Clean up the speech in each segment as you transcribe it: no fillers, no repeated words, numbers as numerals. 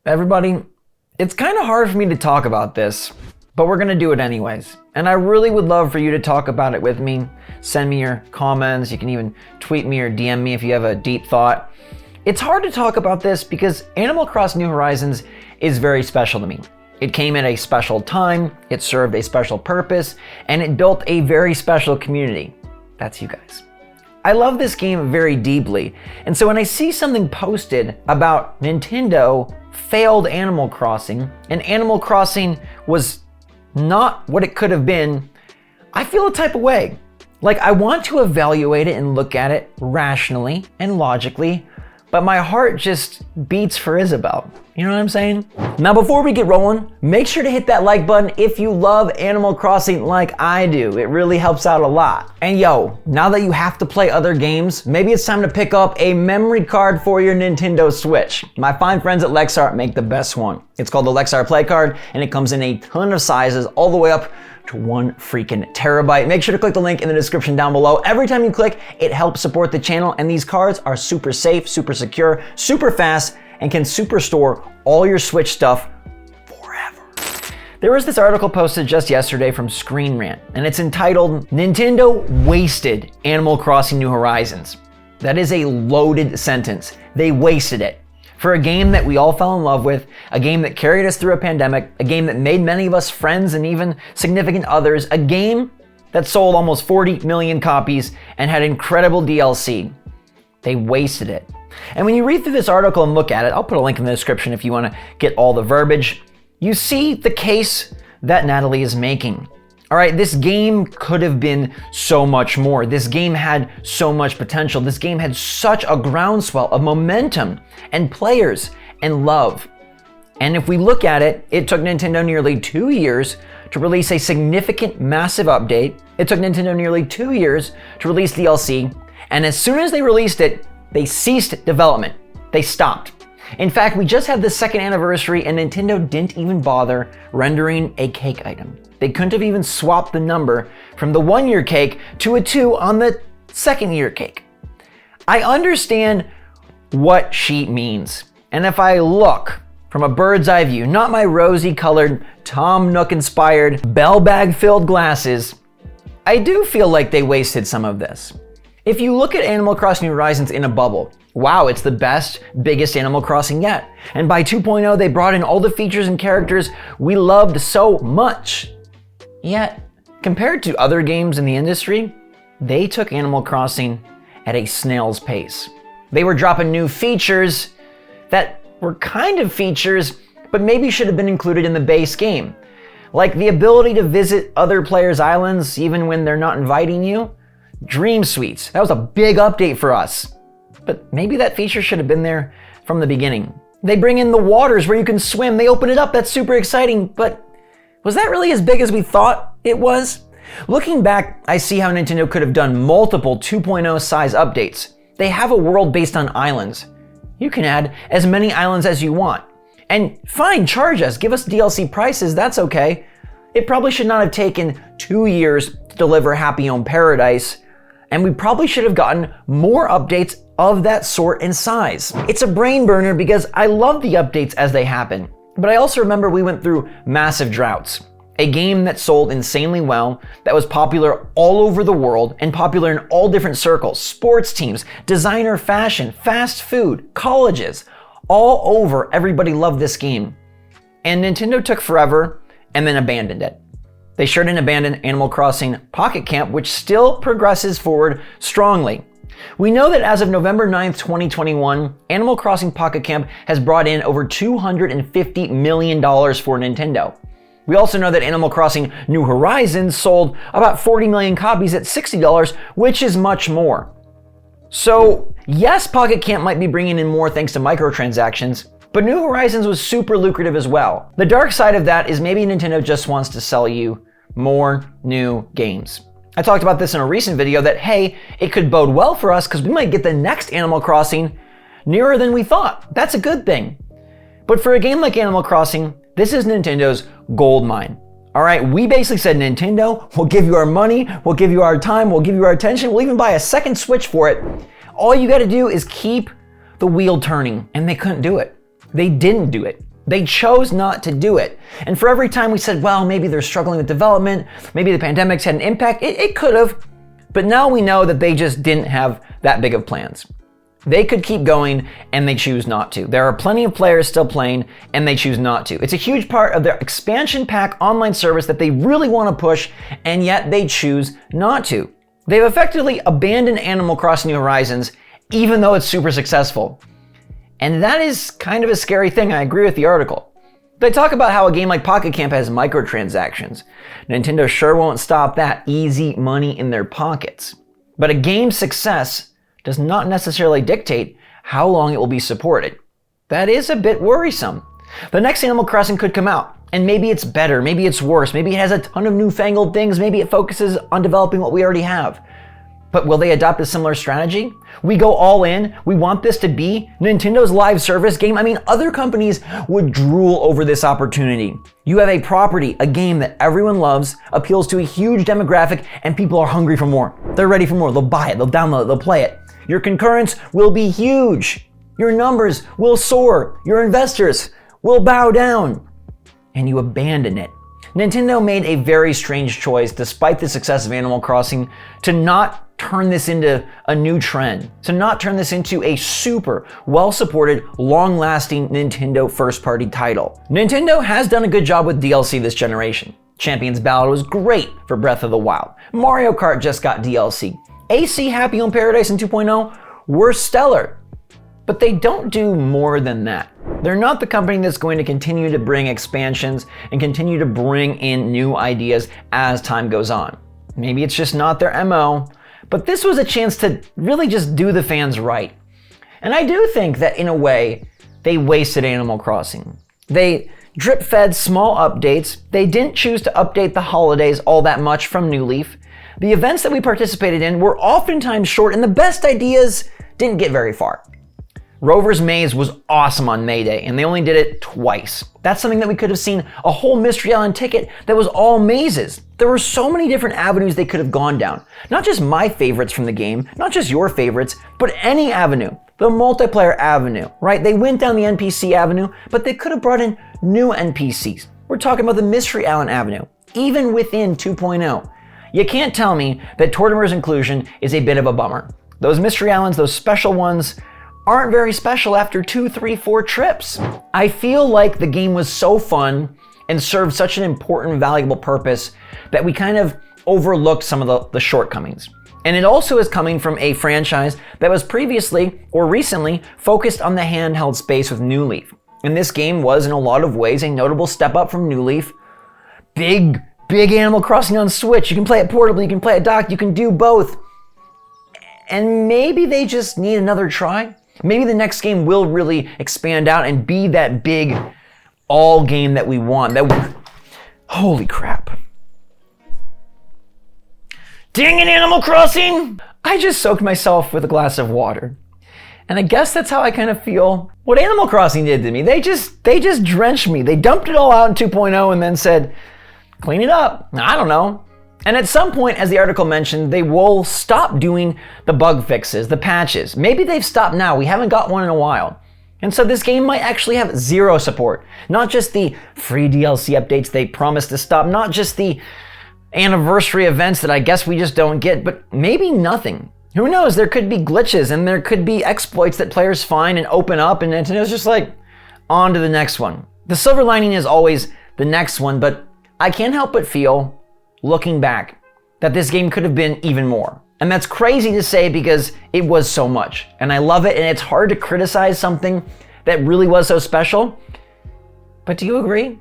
Everybody, it's kind of hard for me to talk about this, but we're gonna do it anyways. And I really would love for you to talk about it with me. Send me your comments. You can even tweet me or DM me if you have a deep thought. It's hard to talk about this because Animal Crossing New Horizons is very special to me. It came at a special time, it served a special purpose, and it built a very special community. That's you guys. I love this game very deeply, and so when I see something posted about Nintendo failed Animal Crossing, and Animal Crossing was not what it could have been, I feel a type of way. Like, I want to evaluate it and look at it rationally and logically, but my heart just beats for Isabelle. You know what I'm saying? Now, before we get rolling, make sure to hit that like button if you love Animal Crossing like I do. It really helps out a lot. And yo, now that you have to play other games, maybe it's time to pick up a memory card for your Nintendo Switch. My fine friends at Lexar make the best one. It's called the Lexar Play Card, and it comes in a ton of sizes, all the way up to 1 freaking terabyte. Make sure to click the link in the description down below. Every time you click, it helps support the channel, and these cards are super safe, super secure, super fast, and can super store all your Switch stuff forever. There was this article posted just yesterday from Screen Rant, and it's entitled, "Nintendo Wasted Animal Crossing New Horizons." That is a loaded sentence. They wasted it. For a game that we all fell in love with, a game that carried us through a pandemic, a game that made many of us friends and even significant others, a game that sold almost 40 million copies and had incredible DLC. They wasted it. And when you read through this article and look at it, I'll put a link in the description if you want to get all the verbiage, you see the case that Natalie is making. All right, this game could have been so much more. This game had so much potential. This game had such a groundswell of momentum and players and love. And if we look at it, it took Nintendo nearly 2 years to release a significant, massive update. It took Nintendo nearly 2 years to release DLC. And as soon as they released it, they ceased development. They stopped. In fact, we just had the 2nd anniversary and Nintendo didn't even bother rendering a cake item. They couldn't have even swapped the number from the 1-year cake to a 2 on the 2nd-year cake. I understand what she means. And if I look from a bird's eye view, not my rosy-colored, Tom Nook-inspired, bell bag-filled glasses, I do feel like they wasted some of this. If you look at Animal Crossing New Horizons in a bubble, wow, it's the best, biggest Animal Crossing yet. And by 2.0, they brought in all the features and characters we loved so much. Yet, compared to other games in the industry, they took Animal Crossing at a snail's pace. They were dropping new features that were kind of features, but maybe should have been included in the base game. Like the ability to visit other players' islands even when they're not inviting you. Dream Suites, that was a big update for us. But maybe that feature should have been there from the beginning. They bring in the waters where you can swim, they open it up, that's super exciting, but was that really as big as we thought it was? Looking back, I see how Nintendo could have done multiple 2.0 size updates. They have a world based on islands. You can add as many islands as you want. And fine, charge us, give us DLC prices, that's okay. It probably should not have taken 2 years to deliver Happy Home Paradise, and we probably should have gotten more updates of that sort and size. It's a brain burner because I love the updates as they happen, but I also remember we went through massive droughts. A game that sold insanely well, that was popular all over the world and popular in all different circles, sports teams, designer fashion, fast food, colleges, all over, everybody loved this game. And Nintendo took forever and then abandoned it. They sure didn't abandon Animal Crossing Pocket Camp, which still progresses forward strongly. We know that as of November 9th, 2021, Animal Crossing Pocket Camp has brought in over $250 million for Nintendo. We also know that Animal Crossing New Horizons sold about 40 million copies at $60, which is much more. So yes, Pocket Camp might be bringing in more thanks to microtransactions, but New Horizons was super lucrative as well. The dark side of that is maybe Nintendo just wants to sell you more new games. I talked about this in a recent video that, hey, it could bode well for us because we might get the next Animal Crossing nearer than we thought. That's a good thing. But for a game like Animal Crossing, this is Nintendo's gold mine. All right, we basically said, Nintendo, we'll give you our money, we'll give you our time, we'll give you our attention, we'll even buy a second Switch for it. All you gotta do is keep the wheel turning, and they couldn't do it. They didn't do it. They chose not to do it. And for every time we said, well, maybe they're struggling with development, maybe the pandemic's had an impact, it could have. But now we know that they just didn't have that big of plans. They could keep going, and they choose not to. There are plenty of players still playing, and they choose not to. It's a huge part of their expansion pack online service that they really want to push, and yet they choose not to. They've effectively abandoned Animal Crossing New Horizons, even though it's super successful. And that is kind of a scary thing. I agree with the article. They talk about how a game like Pocket Camp has microtransactions. Nintendo sure won't stop that. Easy money in their pockets. But a game's success does not necessarily dictate how long it will be supported. That is a bit worrisome. The next Animal Crossing could come out, and maybe it's better, maybe it's worse, maybe it has a ton of newfangled things, maybe it focuses on developing what we already have. But will they adopt a similar strategy? We go all in, we want this to be Nintendo's live service game. I mean, other companies would drool over this opportunity. You have a property, a game that everyone loves, appeals to a huge demographic, and people are hungry for more. They're ready for more. They'll buy it, they'll download it, they'll play it. Your concurrence will be huge. Your numbers will soar. Your investors will bow down. And you abandon it. Nintendo made a very strange choice, despite the success of Animal Crossing, to not turn this into a new trend, to not turn this into a super well-supported, long-lasting Nintendo first-party title. Nintendo has done a good job with DLC this generation. Champion's Ballad was great for Breath of the Wild. Mario Kart just got DLC. AC Happy Home Paradise and 2.0 were stellar, but they don't do more than that. They're not the company that's going to continue to bring expansions and continue to bring in new ideas as time goes on. Maybe it's just not their MO, but this was a chance to really just do the fans right. And I do think that in a way, they wasted Animal Crossing. They drip-fed small updates. They didn't choose to update the holidays all that much from New Leaf. The events that we participated in were oftentimes short, and the best ideas didn't get very far. Rover's Maze was awesome on May Day, and they only did it twice. That's something that we could have seen a whole Mystery Island ticket that was all mazes. There were so many different avenues they could have gone down. Not just my favorites from the game, not just your favorites, but any avenue. The multiplayer avenue, right? They went down the NPC avenue, but they could have brought in new NPCs. We're talking about the Mystery Island avenue, even within 2.0. You can't tell me that Tortimer's inclusion is a bit of a bummer. Those Mystery Islands, those special ones, aren't very special after 2, 3, 4 trips. I feel like the game was so fun and served such an important, valuable purpose that we kind of overlooked some of the shortcomings. And it also is coming from a franchise that was previously or recently focused on the handheld space with New Leaf. And this game was in a lot of ways a notable step up from New Leaf. Big Animal Crossing on Switch. You can play it portably, you can play it docked, you can do both. And maybe they just need another try. Maybe the next game will really expand out and be that big all game that we want. Holy crap. Dang it, Animal Crossing! I just soaked myself with a glass of water. And I guess that's how I kind of feel what Animal Crossing did to me. They just drenched me. They dumped it all out in 2.0 and then said, clean it up. I don't know. And at some point, as the article mentioned, they will stop doing the bug fixes, the patches. Maybe they've stopped now. We haven't got one in a while. And so this game might actually have zero support. Not just the free DLC updates they promised to stop, not just the anniversary events that I guess we just don't get, but maybe nothing. Who knows? There could be glitches and there could be exploits that players find and open up, and Nintendo's just like, on to the next one. The silver lining is always the next one, but I can't help but feel, looking back, that this game could have been even more. And that's crazy to say because it was so much. And I love it, and it's hard to criticize something that really was so special. But do you agree?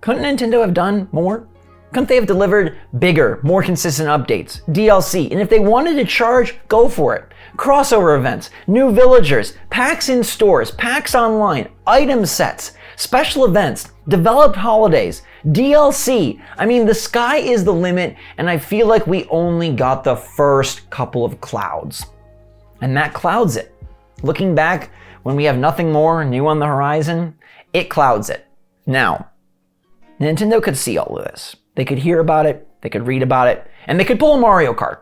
Couldn't Nintendo have done more? Couldn't they have delivered bigger, more consistent updates, DLC? And if they wanted to charge, go for it. Crossover events, new villagers, packs in stores, packs online, item sets, special events, developed holidays, DLC. I mean, the sky is the limit, and I feel like we only got the first couple of clouds. And that clouds it. Looking back, when we have nothing more new on the horizon, it clouds it. Now, Nintendo could see all of this. They could hear about it, they could read about it, and they could pull a Mario Kart.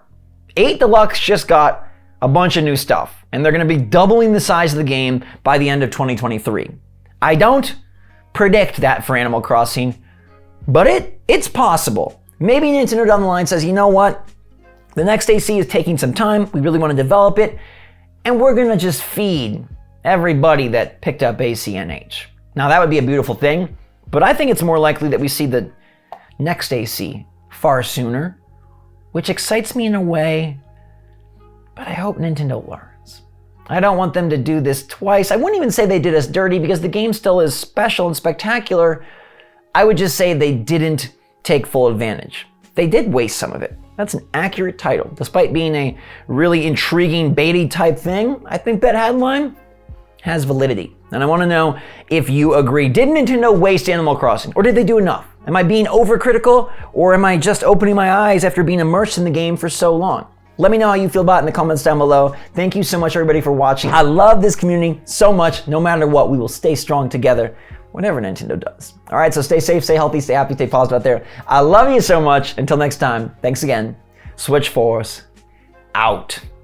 8 Deluxe just got a bunch of new stuff, and they're going to be doubling the size of the game by the end of 2023. I don't, predict that for Animal Crossing, but it's possible. Maybe Nintendo down the line says, you know what? The next AC is taking some time. We really want to develop it, and we're going to just feed everybody that picked up ACNH. Now, that would be a beautiful thing, but I think it's more likely that we see the next AC far sooner, which excites me in a way, but I hope Nintendo learns. I don't want them to do this twice. I wouldn't even say they did us dirty because the game still is special and spectacular. I would just say they didn't take full advantage. They did waste some of it. That's an accurate title. Despite being a really intriguing baity type thing, I think that headline has validity. And I want to know if you agree. Did Nintendo waste Animal Crossing, or did they do enough? Am I being overcritical, or am I just opening my eyes after being immersed in the game for so long? Let me know how you feel about it in the comments down below. Thank you so much, everybody, for watching. I love this community so much. No matter what, we will stay strong together, whatever Nintendo does. All right, so stay safe, stay healthy, stay happy, stay positive out there. I love you so much. Until next time, thanks again. SwitchForce out.